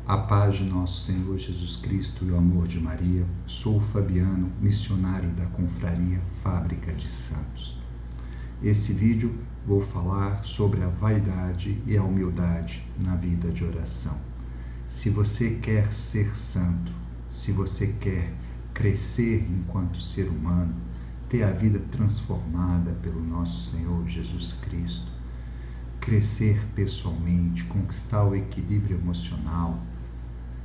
A paz de nosso Senhor Jesus Cristo e o amor de Maria. Sou o Fabiano, missionário da Confraria Fábrica de Santos. Esse vídeo vou falar sobre a vaidade e a humildade na vida de oração. Se você quer ser santo, se você quer crescer enquanto ser humano, ter a vida transformada pelo nosso Senhor Jesus Cristo, crescer pessoalmente, conquistar o equilíbrio emocional,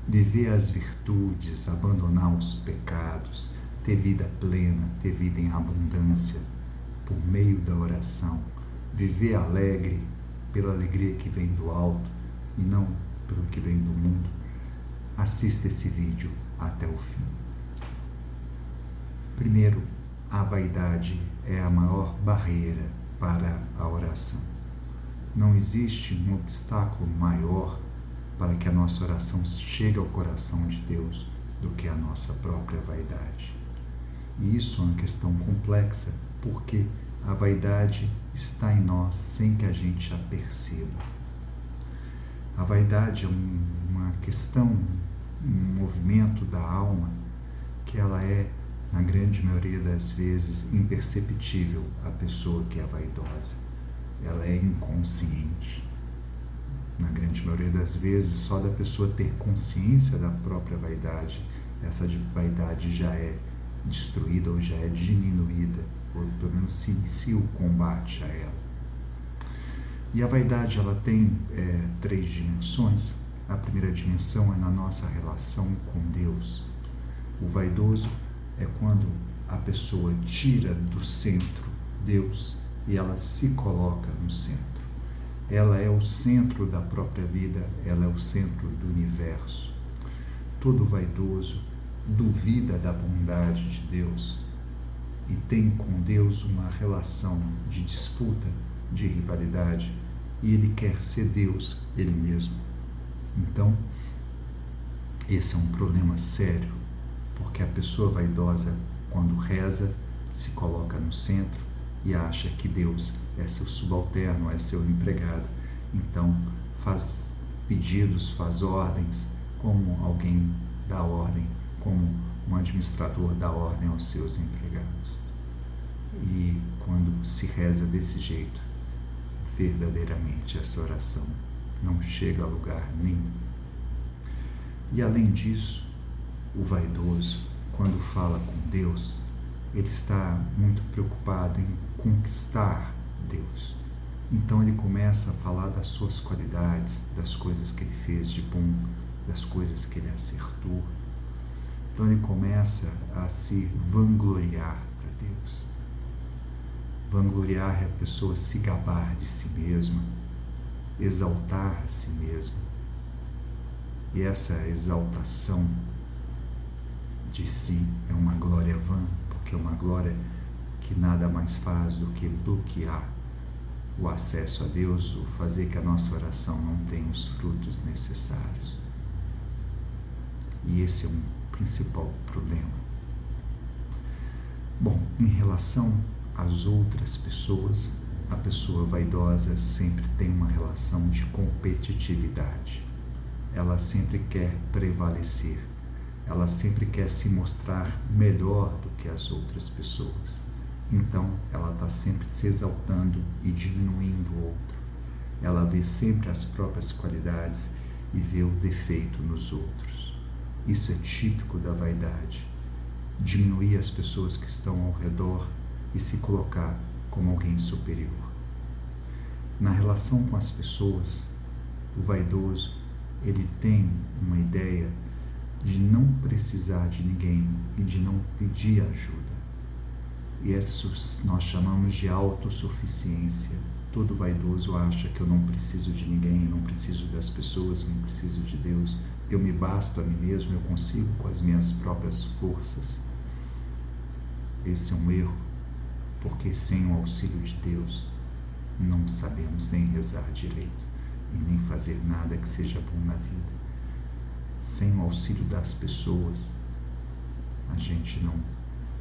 viver as virtudes, abandonar os pecados, ter vida plena, ter vida em abundância, por meio da oração, viver alegre pela alegria que vem do alto e não pelo que vem do mundo, assista esse vídeo até o fim. Primeiro, a vaidade é a maior barreira para a oração. Não existe um obstáculo maior para que a nossa oração chegue ao coração de Deus do que a nossa própria vaidade. E isso é uma questão complexa, porque a vaidade está em nós sem que a gente a perceba. A vaidade é uma questão, um movimento da alma que ela é, na grande maioria das vezes, imperceptível à pessoa que é vaidosa. Ela é inconsciente. Na grande maioria das vezes, só da pessoa ter consciência da própria vaidade, essa vaidade já é destruída ou já é diminuída, ou pelo menos se inicia o combate a ela. E a vaidade, ela tem três dimensões. A primeira dimensão é na nossa relação com Deus. O vaidoso é quando a pessoa tira do centro Deus e ela se coloca no centro. Ela é o centro da própria vida, ela é o centro do universo. Todo vaidoso duvida da bondade de Deus e tem com Deus uma relação de disputa, de rivalidade, e ele quer ser Deus ele mesmo. Então, esse é um problema sério, porque a pessoa vaidosa, quando reza, se coloca no centro e acha que Deus é seu subalterno, é seu empregado. Então faz pedidos, faz ordens, como alguém dá ordem, como um administrador dá ordem aos seus empregados. E quando se reza desse jeito, verdadeiramente essa oração não chega a lugar nenhum. E além disso, o vaidoso, quando fala com Deus, ele está muito preocupado em conquistar Deus. Então ele começa a falar das suas qualidades, das coisas que ele fez de bom, das coisas que ele acertou. Então ele começa a se vangloriar para Deus. Vangloriar é a pessoa se gabar de si mesma, exaltar a si mesma. E essa exaltação de si é uma glória vã, porque é uma glória que nada mais faz do que bloquear o acesso a Deus, ou fazer que a nossa oração não tenha os frutos necessários. E esse é um principal problema. Bom, em relação às outras pessoas, a pessoa vaidosa sempre tem uma relação de competitividade. Ela sempre quer prevalecer. Ela sempre quer se mostrar melhor do que as outras pessoas. Então, ela está sempre se exaltando e diminuindo o outro. Ela vê sempre as próprias qualidades e vê o defeito nos outros. Isso é típico da vaidade. Diminuir as pessoas que estão ao redor e se colocar como alguém superior. Na relação com as pessoas, o vaidoso, ele tem uma ideia de não precisar de ninguém e de não pedir ajuda. E isso nós chamamos de autossuficiência. Todo vaidoso acha que eu não preciso de ninguém, eu não preciso das pessoas, eu não preciso de Deus, eu me basto a mim mesmo, eu consigo com as minhas próprias forças. Esse é um erro, porque sem o auxílio de Deus não sabemos nem rezar direito e nem fazer nada que seja bom na vida. Sem o auxílio das pessoas, a gente não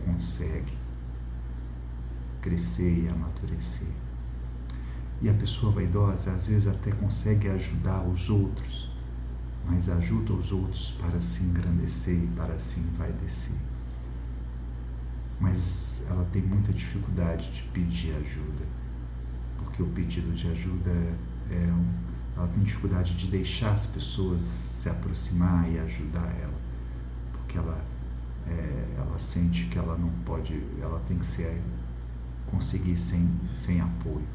consegue crescer e amadurecer. E a pessoa vaidosa, às vezes, até consegue ajudar os outros, mas ajuda os outros para se engrandecer e para se envaidecer. Mas ela tem muita dificuldade de pedir ajuda, porque o pedido de ajuda ela tem dificuldade de deixar as pessoas se aproximar e ajudar ela, porque ela sente que ela não pode, ela tem que conseguir sem apoio,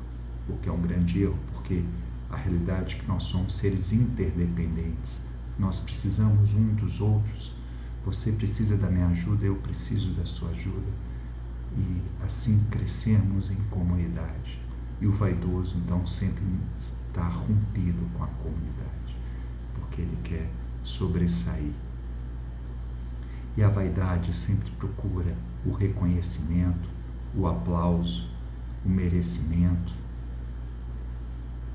o que é um grande erro, porque a realidade é que nós somos seres interdependentes, nós precisamos um dos outros. Você precisa da minha ajuda, eu preciso da sua ajuda, e assim crescemos em comunidade. E o vaidoso, então, sempre está rompido com a comunidade, porque ele quer sobressair. E a vaidade sempre procura o reconhecimento, o aplauso, o merecimento.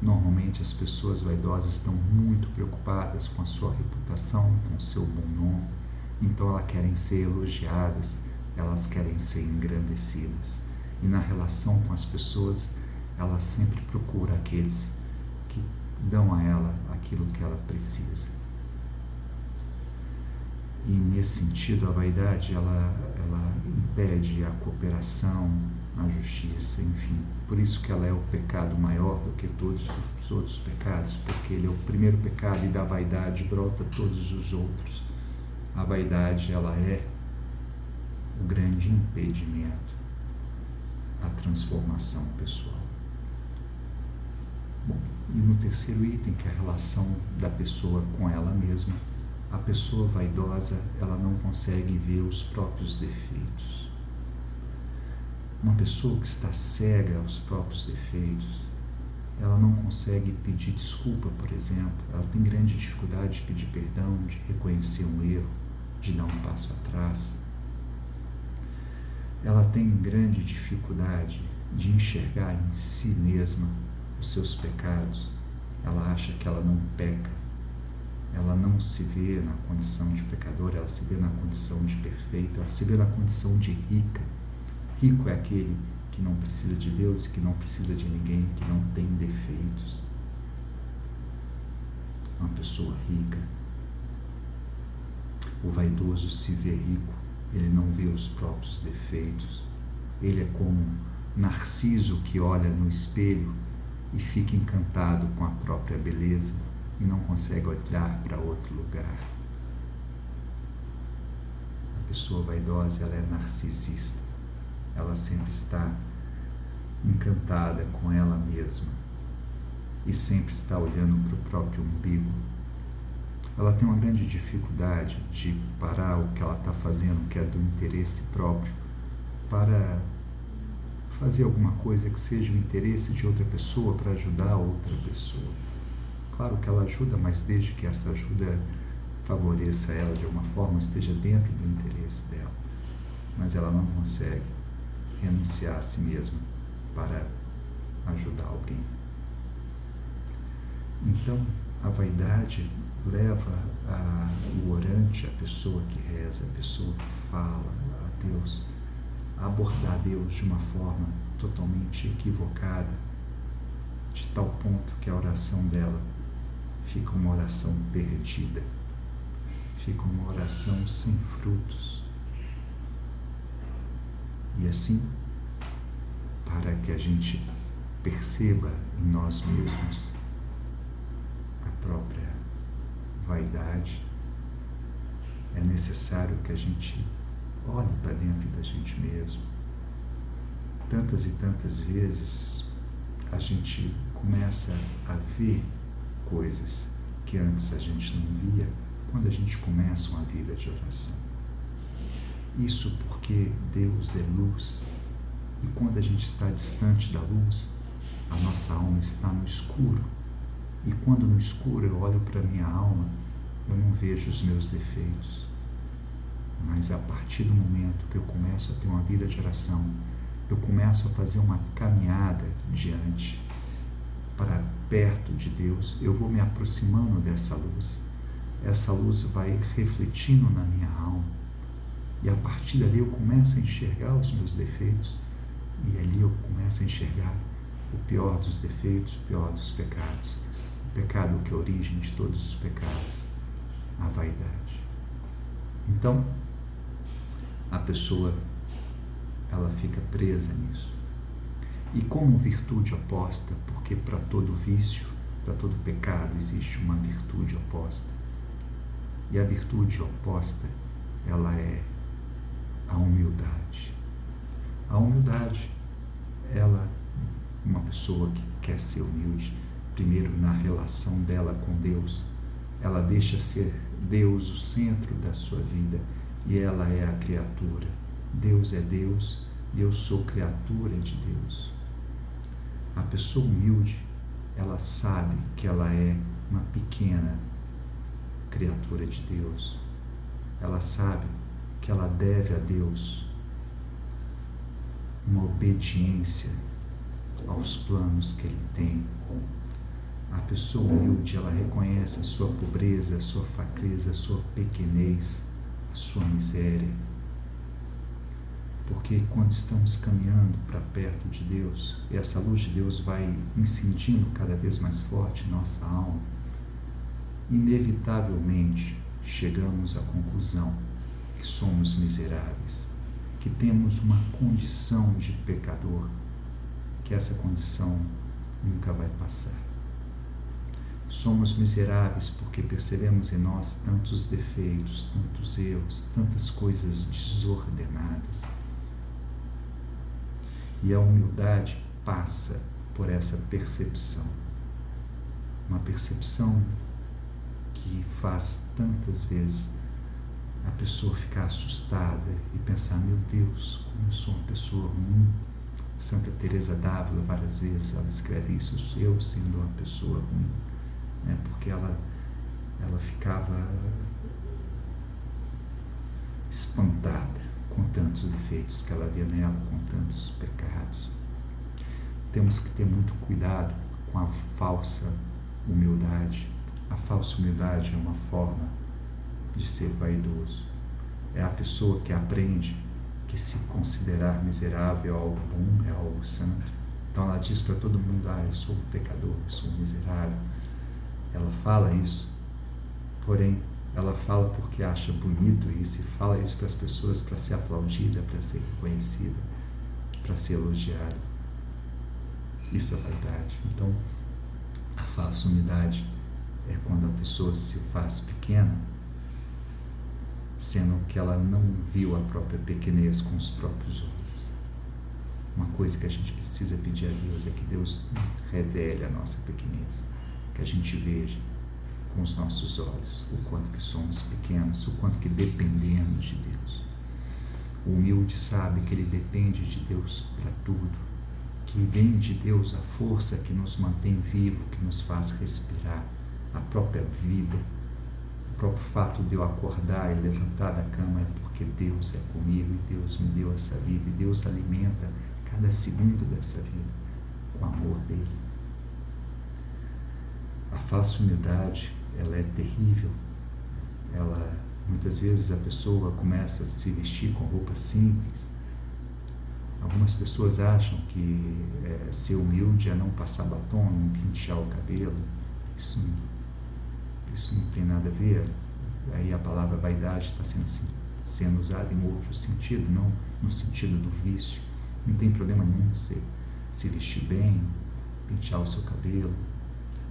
Normalmente as pessoas vaidosas estão muito preocupadas com a sua reputação, com o seu bom nome, então elas querem ser elogiadas, elas querem ser engrandecidas. E na relação com as pessoas, ela sempre procura aqueles que dão a ela aquilo que ela precisa. E nesse sentido, a vaidade, ela impede a cooperação, a justiça, enfim. Por isso que ela é o pecado maior do que todos os outros pecados, porque ele é o primeiro pecado e da vaidade brota todos os outros. A vaidade, ela é o grande impedimento à transformação pessoal. Bom, e no terceiro item, que é a relação da pessoa com ela mesma, a pessoa vaidosa, ela não consegue ver os próprios defeitos. Uma pessoa que está cega aos próprios defeitos, ela não consegue pedir desculpa, por exemplo, ela tem grande dificuldade de pedir perdão, de reconhecer um erro, de dar um passo atrás. Ela tem grande dificuldade de enxergar em si mesma os seus pecados. Ela acha que ela não peca, ela não se vê na condição de pecadora, ela se vê na condição de perfeita, ela se vê na condição de rica. Rico é aquele que não precisa de Deus, que não precisa de ninguém, que não tem defeitos. Uma pessoa rica. O vaidoso se vê rico, ele não vê os próprios defeitos. Ele é como Narciso que olha no espelho e fica encantado com a própria beleza e não consegue olhar para outro lugar. A pessoa vaidosa, ela é narcisista. Ela sempre está encantada com ela mesma e sempre está olhando para o próprio umbigo. Ela tem uma grande dificuldade de parar o que ela está fazendo, que é do interesse próprio, para fazer alguma coisa que seja o interesse de outra pessoa, para ajudar outra pessoa. Claro que ela ajuda, mas desde que essa ajuda favoreça ela de alguma forma, esteja dentro do interesse dela. Mas ela não consegue renunciar a si mesma para ajudar alguém. Então, a vaidade leva o orante, a pessoa que reza, a pessoa que fala a Deus, a abordar Deus de uma forma totalmente equivocada, de tal ponto que a oração dela fica uma oração perdida, fica uma oração sem frutos. E assim, para que a gente perceba em nós mesmos a própria vaidade, é necessário que a gente olhe para dentro da gente mesmo. Tantas e tantas vezes a gente começa a ver coisas que antes a gente não via quando a gente começa uma vida de oração. Isso porque Deus é luz, e quando a gente está distante da luz, a nossa alma está no escuro. E quando no escuro eu olho para a minha alma, eu não vejo os meus defeitos. Mas a partir do momento que eu começo a ter uma vida de oração, eu começo a fazer uma caminhada diante, para perto de Deus, eu vou me aproximando dessa luz. Essa luz vai refletindo na minha alma. E a partir dali eu começo a enxergar os meus defeitos. E ali eu começo a enxergar o pior dos defeitos, o pior dos pecados. O pecado que é a origem de todos os pecados. a vaidade. Então, a pessoa, ela fica presa nisso. E como virtude oposta, porque para todo vício, para todo pecado, existe uma virtude oposta. E a virtude oposta, ela é a humildade. A humildade, ela, uma pessoa que quer ser humilde, primeiro na relação dela com Deus, ela deixa ser Deus o centro da sua vida e ela é a criatura. Deus é Deus e eu sou criatura de Deus. A pessoa humilde, ela sabe que ela é uma pequena criatura de Deus. Ela sabe que ela deve a Deus uma obediência aos planos que Ele tem. A pessoa humilde, ela reconhece a sua pobreza, a sua fraqueza, a sua pequenez, a sua miséria. Porque quando estamos caminhando para perto de Deus, e essa luz de Deus vai incendindo cada vez mais forte nossa alma, inevitavelmente chegamos à conclusão que somos miseráveis, que temos uma condição de pecador, que essa condição nunca vai passar. Somos miseráveis porque percebemos em nós tantos defeitos, tantos erros, tantas coisas desordenadas. E a humildade passa por essa percepção. Uma percepção que faz tantas vezes a pessoa ficar assustada e pensar, meu Deus, como eu sou uma pessoa ruim. Santa Teresa d'Ávila, várias vezes, ela escreve isso, eu sendo uma pessoa ruim, né? Porque ela ficava espantada com tantos defeitos que ela via nela, com tantos pecados. Temos que ter muito cuidado com a falsa humildade. A falsa humildade é uma forma de ser vaidoso. É a pessoa que aprende que se considerar miserável é algo bom, é algo santo. Então ela diz para todo mundo, eu sou um pecador, eu sou um miserável. Ela fala isso, porém ela fala porque acha bonito isso e fala isso para as pessoas para ser aplaudida, para ser reconhecida, para ser elogiada. Isso é vaidade. Então, a falsa humildade é quando a pessoa se faz pequena, sendo que ela não viu a própria pequenez com os próprios olhos. Uma coisa que a gente precisa pedir a Deus é que Deus revele a nossa pequenez, que a gente veja com os nossos olhos o quanto que somos pequenos, o quanto que dependemos de Deus. O humilde sabe que ele depende de Deus para tudo, que vem de Deus a força que nos mantém vivo, que nos faz respirar, a própria vida. O próprio fato de eu acordar e levantar da cama é porque Deus é comigo e Deus me deu essa vida e Deus alimenta cada segundo dessa vida com o amor dele. A falsa humildade, ela é terrível. Muitas vezes a pessoa começa a se vestir com roupas simples. Algumas pessoas acham que ser humilde é não passar batom, não pentear o cabelo. Isso não tem nada a ver. Aí a palavra vaidade está sendo usada em outro sentido, não no sentido do vício. Não tem problema nenhum você se vestir bem, pentear o seu cabelo,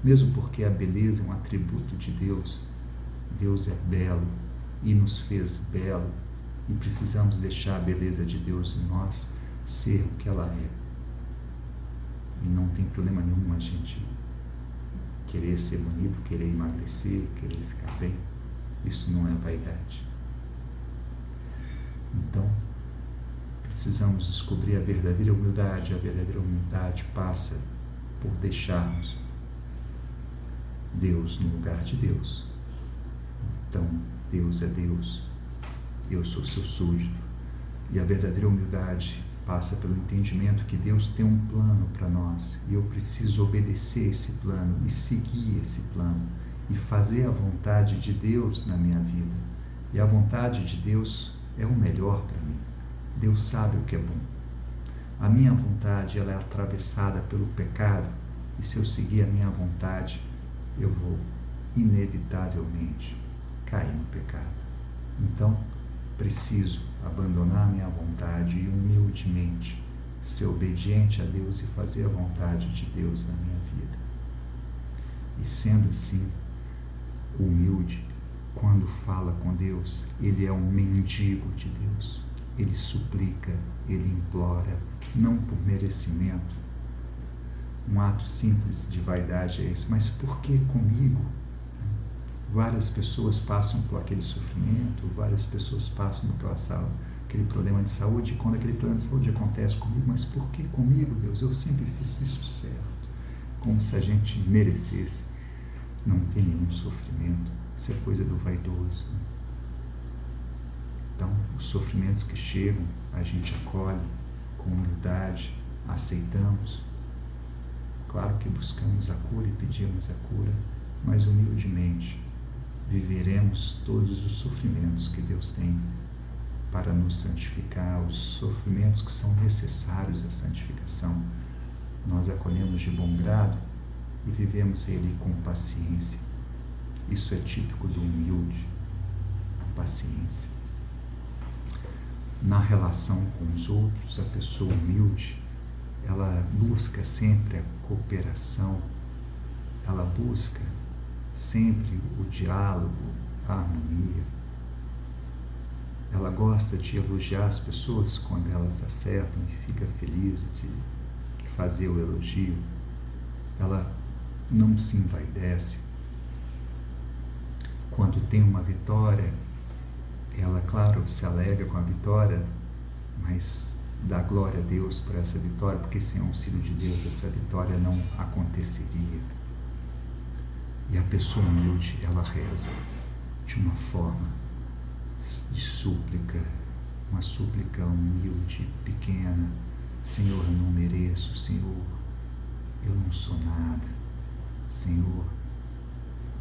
mesmo porque a beleza é um atributo de Deus. Deus é belo e nos fez belo e precisamos deixar a beleza de Deus em nós ser o que ela é. E não tem problema nenhum a gente querer ser bonito, querer emagrecer, querer ficar bem. Isso não é vaidade. Então, precisamos descobrir a verdadeira humildade. A verdadeira humildade passa por deixarmos Deus no lugar de Deus. Então, Deus é Deus, eu sou seu súdito. E a verdadeira humildade passa pelo entendimento que Deus tem um plano para nós e eu preciso obedecer esse plano e seguir esse plano e fazer a vontade de Deus na minha vida. E a vontade de Deus é o melhor para mim. Deus sabe o que é bom. A minha vontade, ela é atravessada pelo pecado e se eu seguir a minha vontade, eu vou inevitavelmente cair Então, preciso abandonar minha vontade e humildemente ser obediente a Deus e fazer a vontade de Deus na minha vida. E sendo assim, humilde, quando fala com Deus, ele é um mendigo de Deus. Ele suplica, ele implora, não por merecimento. Um ato simples de vaidade é esse, mas por que comigo? Várias pessoas passam por aquele sofrimento, várias pessoas passam por aquele problema de saúde, e quando aquele problema de saúde acontece comigo, mas por que comigo, Deus? Eu sempre fiz isso certo, como se a gente merecesse. Não tem nenhum sofrimento, isso é coisa do vaidoso. Então, os sofrimentos que chegam, a gente acolhe com humildade, aceitamos. Claro que buscamos a cura e pedimos a cura, mas humildemente viveremos todos os sofrimentos que Deus tem para nos santificar, os sofrimentos que são necessários à santificação. Nós acolhemos de bom grado e vivemos ele com paciência. Isso é típico do humilde, a paciência. Na relação com os outros, a pessoa humilde, ela busca sempre a cooperação, ela busca sempre o diálogo, a harmonia. Ela gosta de elogiar as pessoas quando elas acertam e fica feliz de fazer o elogio. Ela não se envaidece. Quando tem uma vitória, ela, claro, se alegra com a vitória, mas dá glória a Deus por essa vitória, porque sem o auxílio de Deus essa vitória não aconteceria. E a pessoa humilde, ela reza de uma forma de súplica, uma súplica humilde, pequena. Senhor, eu não mereço, Senhor, eu não sou nada. Senhor,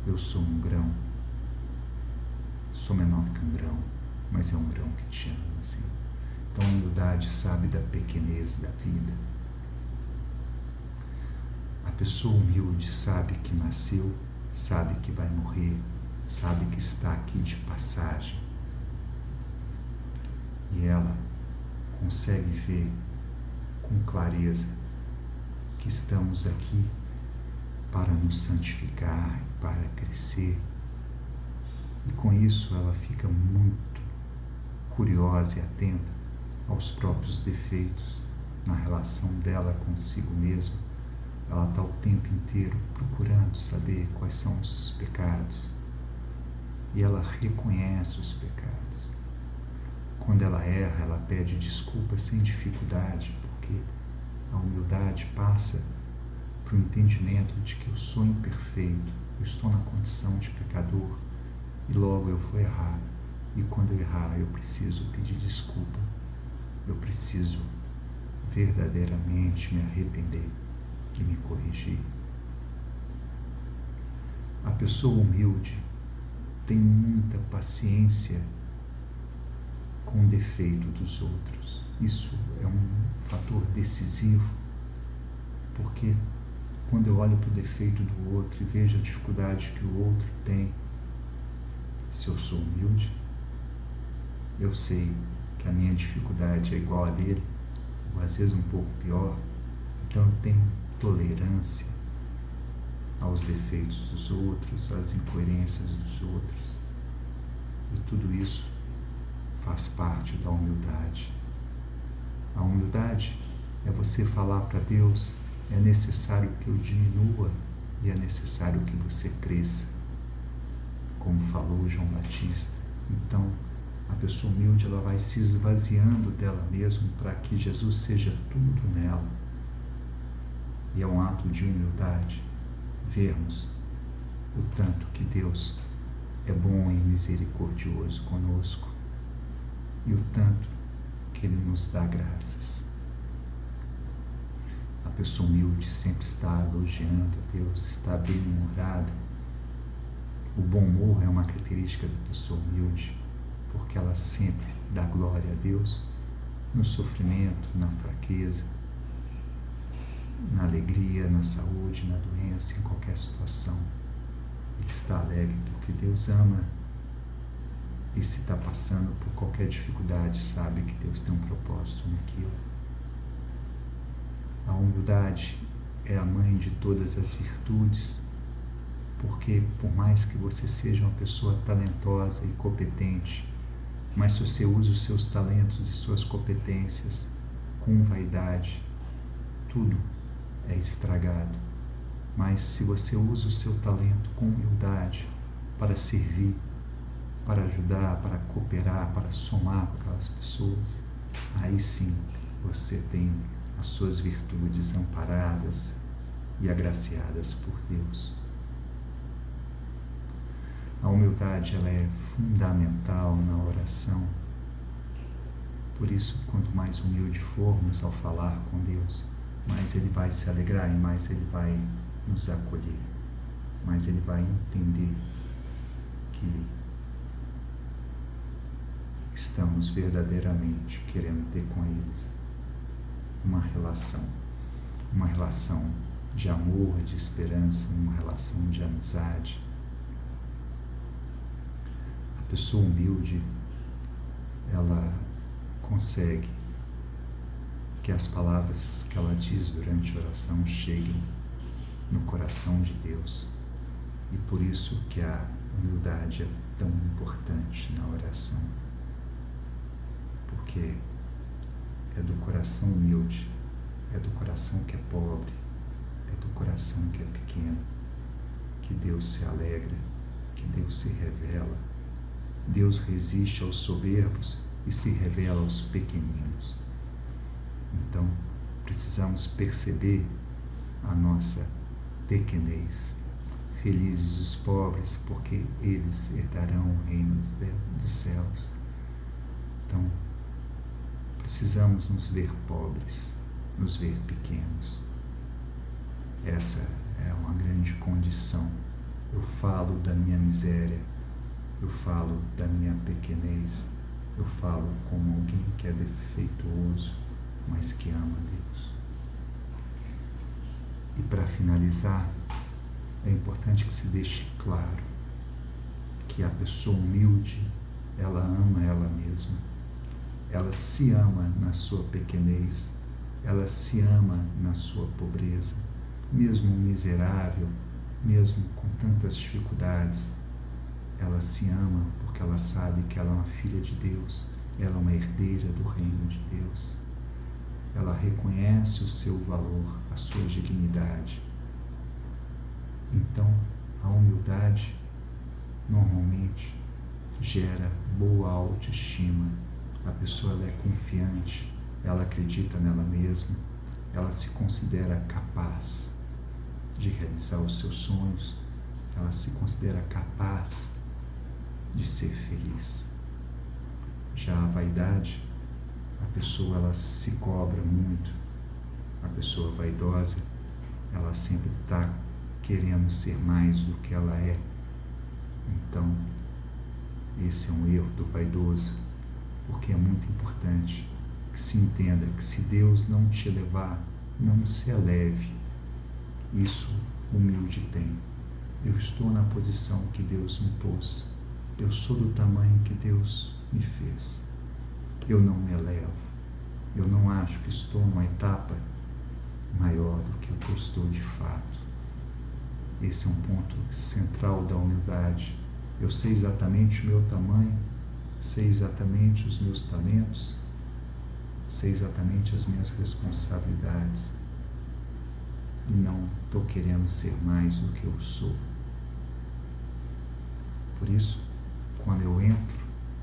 eu sou um grão, sou menor do que um grão, mas é um grão que te ama, Senhor. Então a humildade sabe da pequenez da vida. A pessoa humilde sabe que nasceu, sabe que vai morrer, sabe que está aqui de passagem. E ela consegue ver com clareza que estamos aqui para nos santificar, para crescer. E com isso ela fica muito curiosa e atenta aos próprios defeitos na relação dela consigo mesma. Ela está o tempo inteiro procurando saber quais são os pecados e ela reconhece os pecados. Quando ela erra, ela pede desculpa sem dificuldade, porque a humildade passa para o entendimento de que eu sou imperfeito, eu estou na condição de pecador e logo eu vou errar. E quando eu errar, eu preciso pedir desculpa, eu preciso verdadeiramente me arrepender e me corrigir. A pessoa humilde tem muita paciência com o defeito dos outros. Isso é um fator decisivo, porque quando eu olho para o defeito do outro e vejo a dificuldade que o outro tem, se eu sou humilde, eu sei que a minha dificuldade é igual a dele, ou às vezes um pouco pior, então eu tenho tolerância aos defeitos dos outros, às incoerências dos outros, e tudo isso faz parte da humildade. A humildade é você falar para Deus: é necessário que eu diminua e é necessário que você cresça, como falou João Batista. Então, a pessoa humilde, ela vai se esvaziando dela mesma para que Jesus seja tudo nela. E é um ato de humildade vermos o tanto que Deus é bom e misericordioso conosco e o tanto que Ele nos dá graças. A pessoa humilde sempre está elogiando a Deus, está bem-humorada. O bom humor é uma característica da pessoa humilde, porque ela sempre dá glória a Deus no sofrimento, na fraqueza, na alegria, na saúde, na doença, em qualquer situação. Ele está alegre porque Deus ama E se está passando por qualquer dificuldade, sabe que Deus tem um propósito naquilo. A humildade é a mãe de todas as virtudes, porque por mais que você seja uma pessoa talentosa e competente, mas se você usa os seus talentos e suas competências com vaidade, tudo é estragado. Mas se você usa o seu talento com humildade para servir, para ajudar, para cooperar, para somar com aquelas pessoas, aí sim você tem as suas virtudes amparadas e agraciadas por Deus. A humildade, ela é fundamental na oração. Por isso, quanto mais humilde formos ao falar com Deus, mais Ele vai se alegrar e mais Ele vai nos acolher, mais Ele vai entender que estamos verdadeiramente querendo ter com eles uma relação de amor, de esperança, uma relação de amizade. A pessoa humilde, ela consegue que as palavras que ela diz durante a oração cheguem no coração de Deus. E por isso que a humildade é tão importante na oração. Porque é do coração humilde, é do coração que é pobre, é do coração que é pequeno, que Deus se alegra, que Deus se revela. Deus resiste aos soberbos e se revela aos pequeninos. Então, precisamos perceber a nossa pequenez. Felizes os pobres, porque eles herdarão o reino dos céus. Então, precisamos nos ver pobres, nos ver pequenos. Essa é uma grande condição. Eu falo da minha miséria, eu falo da minha pequenez, eu falo como alguém que é defeituoso, mas que ama Deus. E para finalizar, é importante que se deixe claro que a pessoa humilde, ela ama ela mesma. Ela se ama na sua pequenez, ela se ama na sua pobreza, mesmo miserável, mesmo com tantas dificuldades. Ela se ama porque ela sabe que ela é uma filha de Deus, ela é uma herdeira do reino de Deus. Ela reconhece o seu valor, a sua dignidade. Então, a humildade normalmente gera boa autoestima. A pessoa, ela é confiante, ela acredita nela mesma, ela se considera capaz de realizar os seus sonhos, ela se considera capaz de ser feliz. Já a vaidade, a pessoa, ela se cobra muito. A pessoa vaidosa, ela sempre está querendo ser mais do que ela é. Então, esse é um erro do vaidoso, porque é muito importante que se entenda que se Deus não te elevar, não se eleve. Isso humilde tem. Eu estou na posição que Deus me pôs. Eu sou do tamanho que Deus me fez. Eu não me elevo. Eu não acho que estou numa etapa maior do que o que eu estou de fato. Esse é um ponto central da humildade. Eu sei exatamente o meu tamanho, sei exatamente os meus talentos, sei exatamente as minhas responsabilidades e não estou querendo ser mais do que eu sou. Por isso, quando eu entro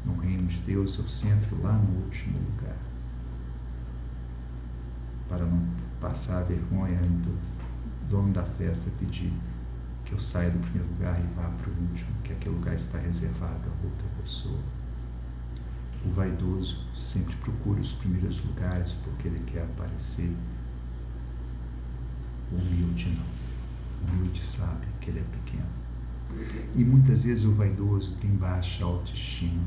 no reino de Deus, eu sento lá no último lugar, para não passar a vergonha do dono da festa pedir que eu saia do primeiro lugar e vá para o último, que aquele lugar está reservado a outra pessoa. O vaidoso sempre procura os primeiros lugares porque ele quer aparecer. O humilde não. O humilde sabe que ele é pequeno. E muitas vezes o vaidoso tem baixa autoestima.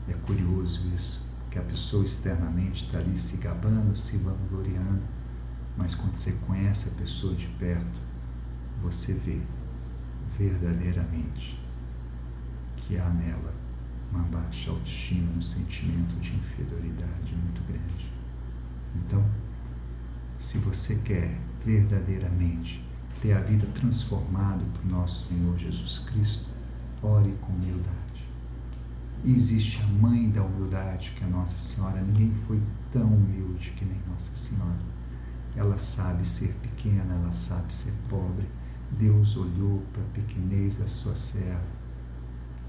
É curioso isso, que a pessoa externamente está ali se gabando, se vangloriando, mas quando você conhece a pessoa de perto, você vê verdadeiramente que há nela uma baixa autoestima, um sentimento de inferioridade muito grande. Então, se você quer verdadeiramente ter a vida transformada por nosso Senhor Jesus Cristo, ore com humildade. E existe a mãe da humildade, que é Nossa Senhora. Ninguém foi tão humilde que nem Nossa Senhora. Ela sabe ser pequena, ela sabe ser pobre. Deus olhou para a pequenez da sua serva,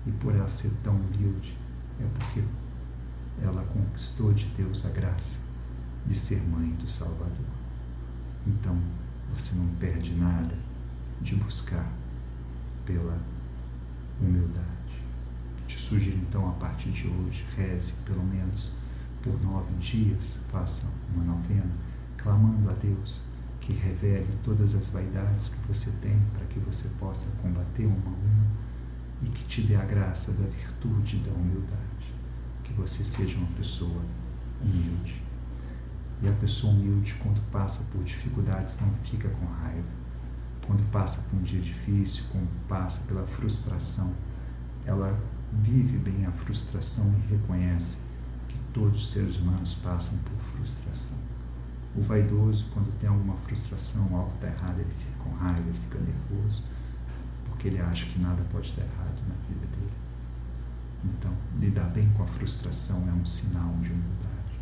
e por ela ser tão humilde, é porque ela conquistou de Deus a graça de ser mãe do Salvador. Então, você não perde nada de buscar pela humildade. Te sugiro então, a partir de hoje, reze pelo menos por 9 dias, faça uma novena, clamando a Deus que revele todas as vaidades que você tem, para que você possa combater uma a uma, e que te dê a graça da virtude da humildade, que você seja uma pessoa humilde. E a pessoa humilde, quando passa por dificuldades, não fica com raiva. Quando passa por um dia difícil, quando passa pela frustração, ela vive bem a frustração e reconhece que todos os seres humanos passam por frustração. O vaidoso, quando tem alguma frustração, algo está errado, ele fica com raiva, ele fica nervoso, porque ele acha que nada pode dar errado na vida dele. Então, lidar bem com a frustração é um sinal de humildade.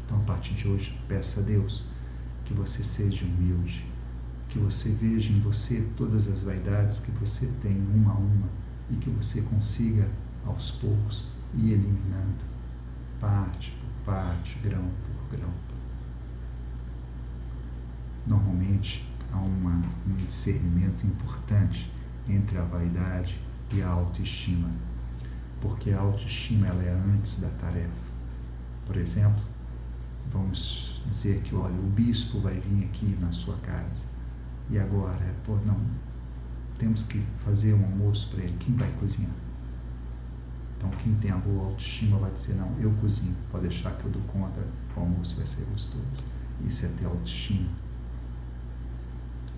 Então, a partir de hoje, peça a Deus que você seja humilde, que você veja em você todas as vaidades que você tem, uma a uma, e que você consiga, aos poucos, ir eliminando, parte por parte, grão por grão. Normalmente, há um discernimento importante entre a vaidade e a autoestima, porque a autoestima ela é antes da tarefa. Por exemplo, vamos dizer que, olha, o bispo vai vir aqui na sua casa, e agora, não, temos que fazer um almoço para ele, quem vai cozinhar? Então, quem tem a boa autoestima vai dizer, não, eu cozinho, pode deixar que eu dou conta, o almoço vai ser gostoso. Isso é ter autoestima.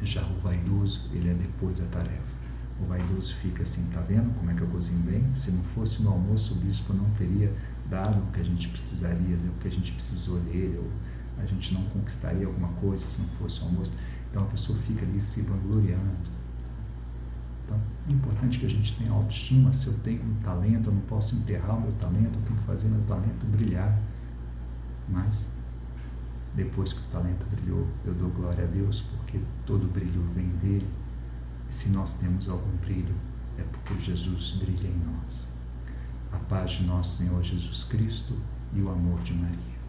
Já o vaidoso, ele é depois da tarefa. O vaidoso fica assim, tá vendo como é que eu cozinho bem? Se não fosse no almoço, o bispo não teria dado o que a gente precisaria, o que a gente precisou dele, ou a gente não conquistaria alguma coisa se não fosse o almoço. Então, a pessoa fica ali se vangloriando. Então, é importante que a gente tenha autoestima. Se eu tenho um talento, eu não posso enterrar o meu talento, eu tenho que fazer meu talento brilhar. Mas, depois que o talento brilhou, eu dou glória a Deus, porque todo brilho vem dele. E se nós temos algum brilho, é porque Jesus brilha em nós. A paz de nosso Senhor Jesus Cristo e o amor de Maria.